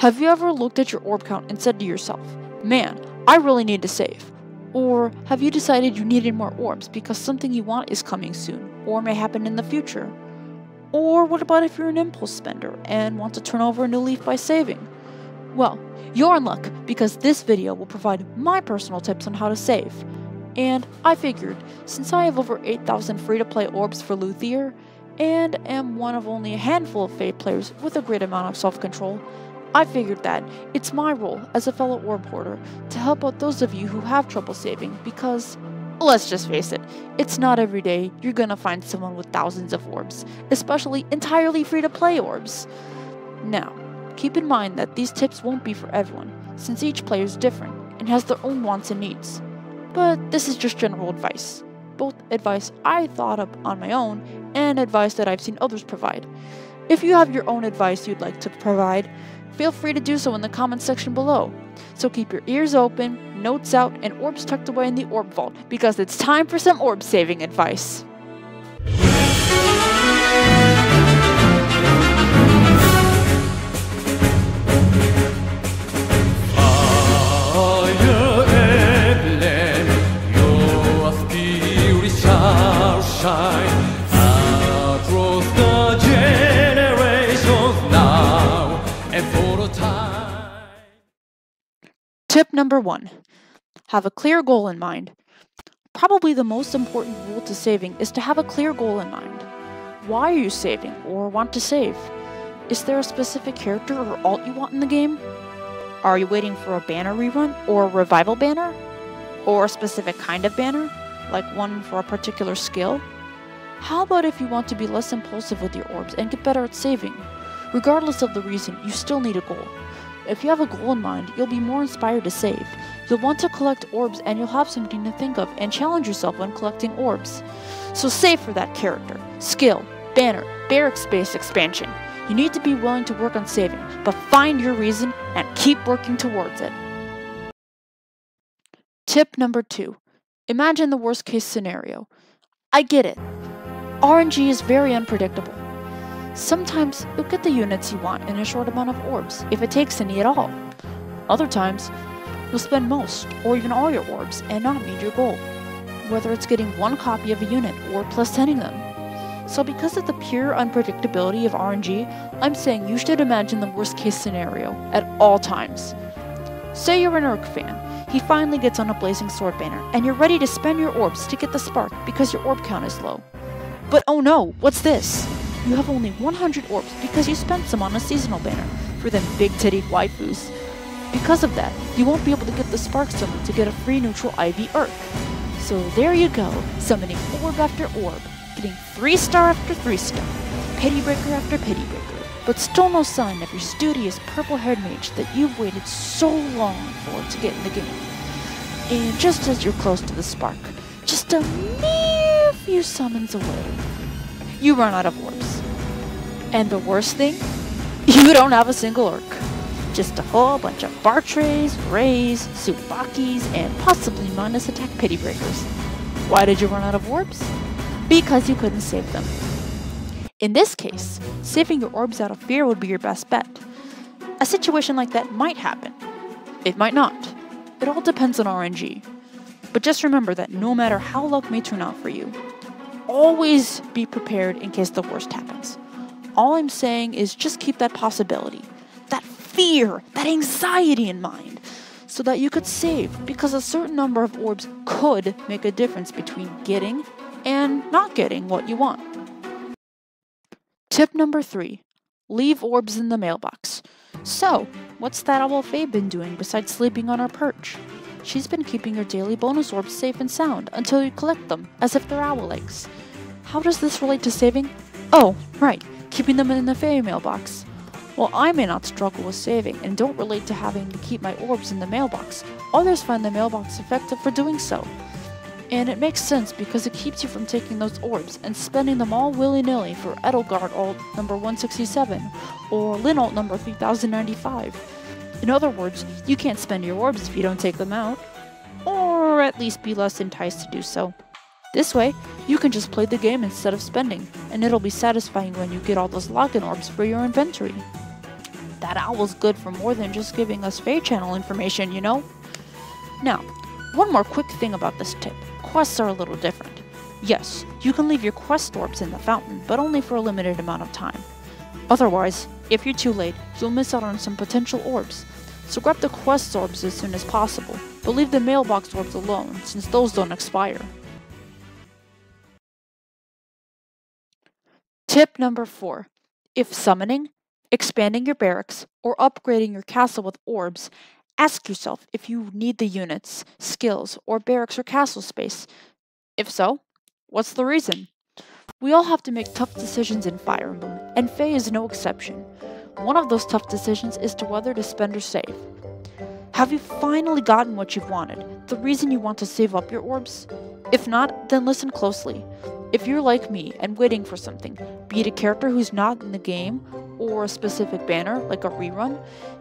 Have you ever looked at your orb count and said to yourself, man, I really need to save? Or have you decided you needed more orbs because something you want is coming soon, or may happen in the future? Or what about if you're an impulse spender and want to turn over a new leaf by saving? Well, you're in luck because this video will provide my personal tips on how to save. And I figured, since I have over 8,000 free-to-play orbs for Luthier, and am one of only a handful of Fate players with a great amount of self-control, I figured that it's my role as a fellow orb hoarder to help out those of you who have trouble saving because, let's just face it, it's not every day you're gonna find someone with thousands of orbs, especially entirely free-to-play orbs. Now, keep in mind that these tips won't be for everyone, since each player is different and has their own wants and needs. But this is just general advice, both advice I thought up on my own and advice that I've seen others provide. If you have your own advice you'd like to provide, feel free to do so in the comments section below. So keep your ears open, notes out, and orbs tucked away in the Orb Vault, because it's time for some orb saving advice. Tip number 1. Have a clear goal in mind. Probably the most important rule to saving is to have a clear goal in mind. Why are you saving or want to save? Is there a specific character or alt you want in the game? Are you waiting for a banner rerun or a revival banner? Or a specific kind of banner, like one for a particular skill? How about if you want to be less impulsive with your orbs and get better at saving? Regardless of the reason, you still need a goal. If you have a goal in mind, you'll be more inspired to save. You'll want to collect orbs and you'll have something to think of and challenge yourself when collecting orbs. So save for that character, skill, banner, barrack space expansion. You need to be willing to work on saving, but find your reason and keep working towards it. Tip number 2. Imagine the worst case scenario. I get it. RNG is very unpredictable. Sometimes you'll get the units you want in a short amount of orbs, if it takes any at all. Other times, you'll spend most, or even all your orbs, and not meet your goal, whether it's getting one copy of a unit or plus 10ing them. So because of the pure unpredictability of RNG, I'm saying you should imagine the worst case scenario at all times. Say you're an Urk fan, he finally gets on a Blazing Sword banner, and you're ready to spend your orbs to get the spark because your orb count is low. But oh no, what's this? You have only 100 orbs because you spent some on a seasonal banner for them big-tittied waifus. Because of that, you won't be able to get the spark summon to get a free neutral IV Urk. So there you go, summoning orb after orb, getting 3-star after 3-star, pity breaker after pity breaker, but still no sign of your studious purple-haired mage that you've waited so long for to get in the game. And just as you're close to the spark, just a mere few summons away, you run out of orbs. And the worst thing? You don't have a single Urk. Just a whole bunch of Bartrays, Rays, Subakis, and possibly minus attack pity breakers. Why did you run out of orbs? Because you couldn't save them. In this case, saving your orbs out of fear would be your best bet. A situation like that might happen. It might not. It all depends on RNG. But just remember that no matter how luck may turn out for you, always be prepared in case the worst happens. All I'm saying is just keep that possibility, that fear, that anxiety in mind, so that you could save, because a certain number of orbs could make a difference between getting and not getting what you want. Tip number 3. Leave orbs in the mailbox. So, what's that owl Faye been doing besides sleeping on her perch? She's been keeping your daily bonus orbs safe and sound until you collect them, as if they're owl eggs. How does this relate to saving? Oh, right, keeping them in the Fae mailbox. While I may not struggle with saving and don't relate to having to keep my orbs in the mailbox, others find the mailbox effective for doing so. And it makes sense because it keeps you from taking those orbs and spending them all willy-nilly for Edelgard alt number 167 or Lin alt number 3095. In other words, you can't spend your orbs if you don't take them out, or at least be less enticed to do so. This way, you can just play the game instead of spending, and it'll be satisfying when you get all those login orbs for your inventory. that owl's good for more than just giving us Fey channel information, you know? Now, one more quick thing about this tip. Quests are a little different. Yes, you can leave your quest orbs in the fountain, but only for a limited amount of time. Otherwise, if you're too late, you'll miss out on some potential orbs. So grab the quest orbs as soon as possible, but leave the mailbox orbs alone, since those don't expire. Tip number 4. If summoning, expanding your barracks, or upgrading your castle with orbs, ask yourself if you need the units, skills, or barracks or castle space. If so, what's the reason? We all have to make tough decisions in Fire Emblem, and Fae is no exception. One of those tough decisions is to whether to spend or save. Have you finally gotten what you've wanted, the reason you want to save up your orbs? If not, then listen closely. If you're like me and waiting for something, be it a character who's not in the game, or a specific banner, like a rerun,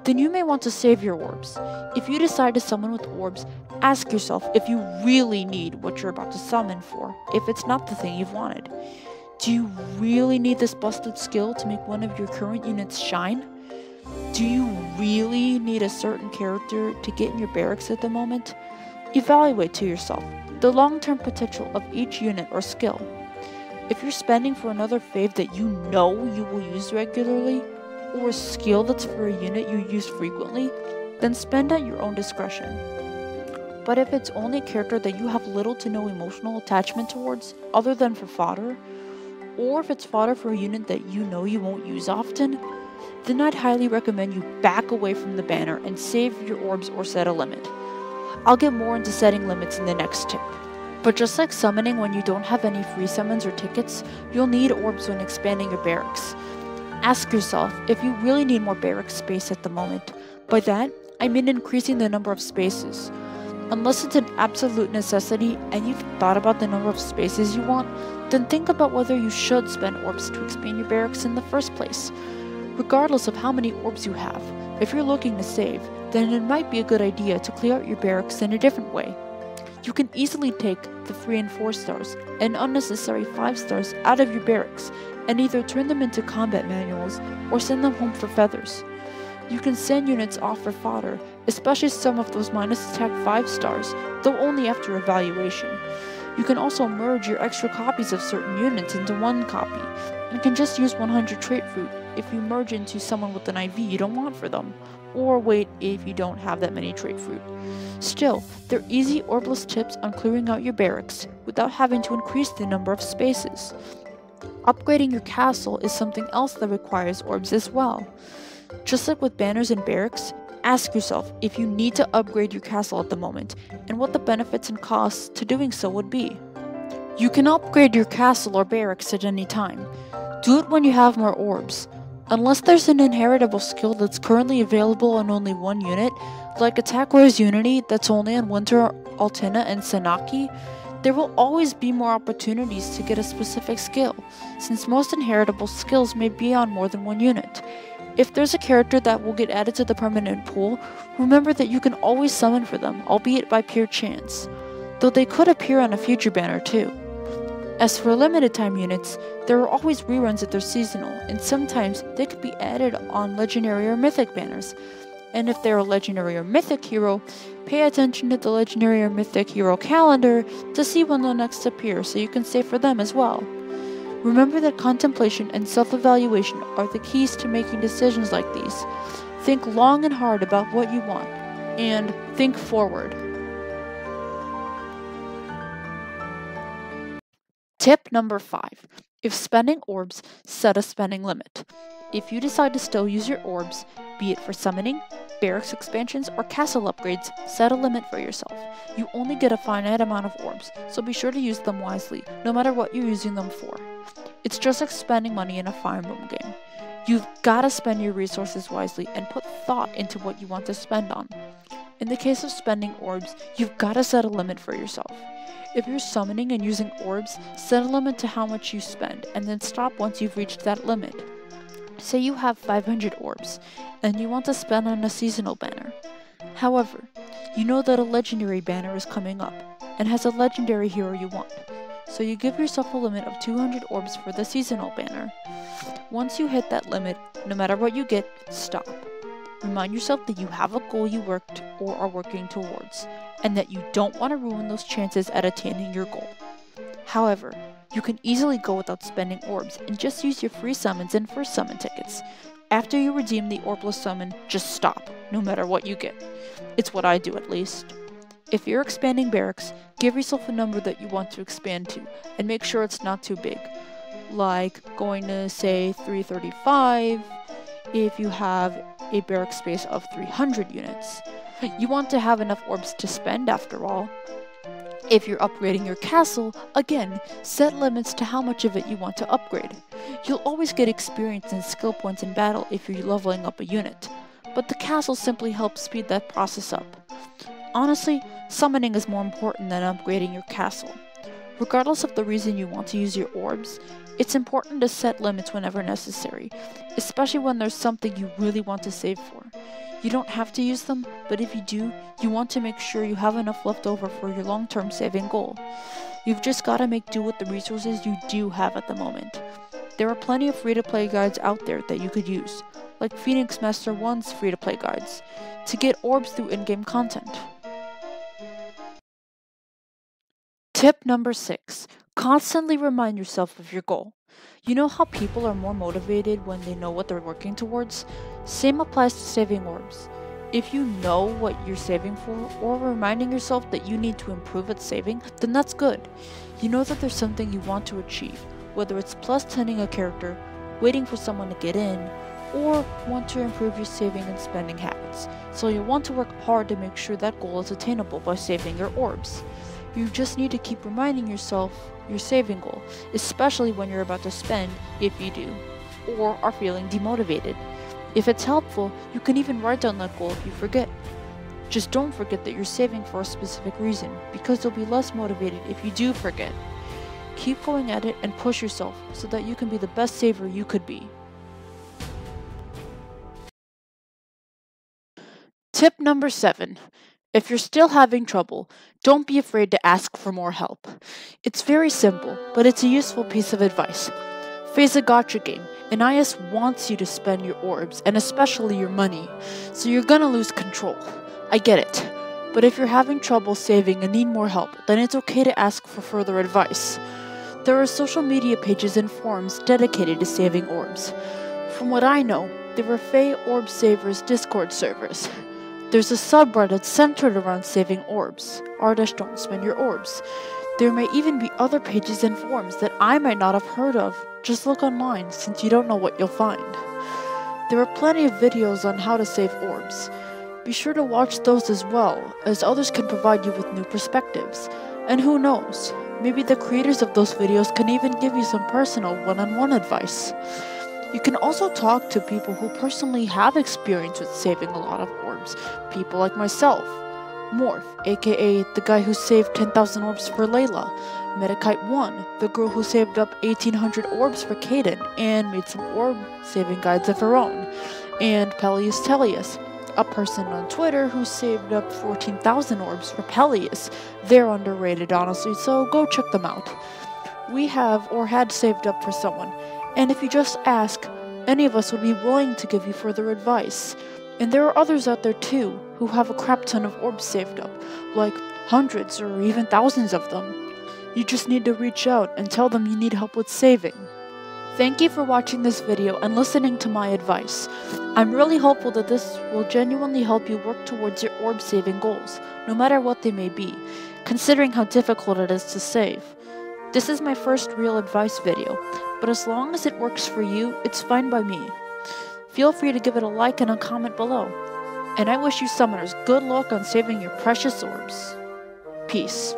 then you may want to save your orbs. If you decide to summon with orbs, ask yourself if you really need what you're about to summon for, if it's not the thing you've wanted. Do you really need this busted skill to make one of your current units shine? Do you really need a certain character to get in your barracks at the moment? Evaluate to yourself the long-term potential of each unit or skill. If you're spending for another fave that you know you will use regularly, or a skill that's for a unit you use frequently, then spend at your own discretion. But if it's only a character that you have little to no emotional attachment towards, other than for fodder, or if it's fodder for a unit that you know you won't use often, then I'd highly recommend you back away from the banner and save your orbs or set a limit. I'll get more into setting limits in the next tip. But just like summoning when you don't have any free summons or tickets, you'll need orbs when expanding your barracks. Ask yourself if you really need more barracks space at the moment. By that, I mean increasing the number of spaces. Unless it's an absolute necessity and you've thought about the number of spaces you want, then think about whether you should spend orbs to expand your barracks in the first place. Regardless of how many orbs you have, if you're looking to save, then it might be a good idea to clear out your barracks in a different way. You can easily take the 3 and 4 stars and unnecessary 5 stars out of your barracks and either turn them into combat manuals or send them home for feathers. You can send units off for fodder, especially some of those minus attack 5 stars, though only after evaluation. You can also merge your extra copies of certain units into one copy, and can just use 100 trait fruit if you merge into someone with an IV you don't want for them, or wait if you don't have that many trait fruit. Still, they're easy orbless tips on clearing out your barracks without having to increase the number of spaces. Upgrading your castle is something else that requires orbs as well. Just like with banners and barracks, ask yourself if you need to upgrade your castle at the moment, and what the benefits and costs to doing so would be. You can upgrade your castle or barracks at any time. Do it when you have more orbs. Unless there's an inheritable skill that's currently available on only one unit, like Attack Wars Unity that's only on Winter, Altina, and Sanaki, there will always be more opportunities to get a specific skill, since most inheritable skills may be on more than one unit. If there's a character that will get added to the permanent pool, remember that you can always summon for them, albeit by pure chance, though they could appear on a future banner too. As for limited time units, there are always reruns if they're seasonal, and sometimes they could be added on legendary or mythic banners. And if they're a legendary or mythic hero, pay attention to the legendary or mythic hero calendar to see when they'll next appear so you can save for them as well. Remember that contemplation and self-evaluation are the keys to making decisions like these. Think long and hard about what you want, and think forward. Tip number 5. If spending orbs, set a spending limit. If you decide to still use your orbs, be it for summoning, barracks expansions, or castle upgrades, set a limit for yourself. You only get a finite amount of orbs, so be sure to use them wisely, no matter what you're using them for. It's just like spending money in a Fire Emblem game. You've gotta spend your resources wisely and put thought into what you want to spend on. In the case of spending orbs, you've gotta set a limit for yourself. If you're summoning and using orbs, set a limit to how much you spend, and then stop once you've reached that limit. Say you have 500 orbs, and you want to spend on a seasonal banner. However, you know that a legendary banner is coming up, and has a legendary hero you want. so you give yourself a limit of 200 orbs for the seasonal banner. Once you hit that limit, no matter what you get, stop. Remind yourself that you have a goal you worked or are working towards, and that you don't want to ruin those chances at attaining your goal. However, you can easily go without spending orbs and just use your free summons and first summon tickets. After you redeem the orbless summon, just stop, no matter what you get. It's what I do at least. If you're expanding barracks, give yourself a number that you want to expand to, and make sure it's not too big. Like going to, say, 335, if you have a barrack space of 300 units. You want to have enough orbs to spend after all. If you're upgrading your castle, again, set limits to how much of it you want to upgrade. You'll always get experience and skill points in battle if you're leveling up a unit, but the castle simply helps speed that process up. Honestly, summoning is more important than upgrading your castle. Regardless of the reason you want to use your orbs, it's important to set limits whenever necessary, especially when there's something you really want to save for. You don't have to use them, but if you do, you want to make sure you have enough left over for your long-term saving goal. You've just got to make do with the resources you do have at the moment. There are plenty of free-to-play guides out there that you could use, like Phoenix Master 1's free-to-play guides, to get orbs through in-game content. Tip number 6. Constantly remind yourself of your goal. You know how people are more motivated when they know what they're working towards? Same applies to saving orbs. If you know what you're saving for, or reminding yourself that you need to improve at saving, then that's good. You know that there's something you want to achieve, whether it's plus 10ing a character, waiting for someone to get in, or want to improve your saving and spending habits. So you'll want to work hard to make sure that goal is attainable by saving your orbs. You just need to keep reminding yourself your saving goal, especially when you're about to spend, if you do, or are feeling demotivated. If it's helpful, you can even write down that goal if you forget. Just don't forget that you're saving for a specific reason, because you'll be less motivated if you do forget. Keep going at it and push yourself so that you can be the best saver you could be. Tip number 7. If you're still having trouble, don't be afraid to ask for more help. It's very simple, but it's a useful piece of advice. Face a gacha game, and IS wants you to spend your orbs, and especially your money, so you're gonna lose control. I get it, but if you're having trouble saving and need more help, then it's okay to ask for further advice. There are social media pages and forums dedicated to saving orbs. From what I know, there are Fae Orb Savers Discord servers. There's a subreddit centered around saving orbs, r-don't spend your orbs. There may even be other pages and forums that I might not have heard of. Just look online, since you don't know what you'll find. There are plenty of videos on how to save orbs. Be sure to watch those as well, as others can provide you with new perspectives. And who knows, maybe the creators of those videos can even give you some personal one-on-one advice. You can also talk to people who personally have experience with saving a lot of orbs, people like myself. Morph, aka the guy who saved 10,000 orbs for Layla, Medikite1, the girl who saved up 1,800 orbs for Kaden and made some orb saving guides of her own, and Peleus Tellius, a person on Twitter who saved up 14,000 orbs for Peleus. They're underrated, honestly, so go check them out. We have or had saved up for someone, and if you just ask, any of us would be willing to give you further advice. And there are others out there too, who have a crap ton of orbs saved up, like hundreds or even thousands of them. You just need to reach out and tell them you need help with saving. Thank you for watching this video and listening to my advice. I'm really hopeful that this will genuinely help you work towards your orb saving goals, no matter what they may be, considering how difficult it is to save. This is my first real advice video, but as long as it works for you, it's fine by me. Feel free to give it a like and a comment below. And I wish you summoners good luck on saving your precious orbs. Peace.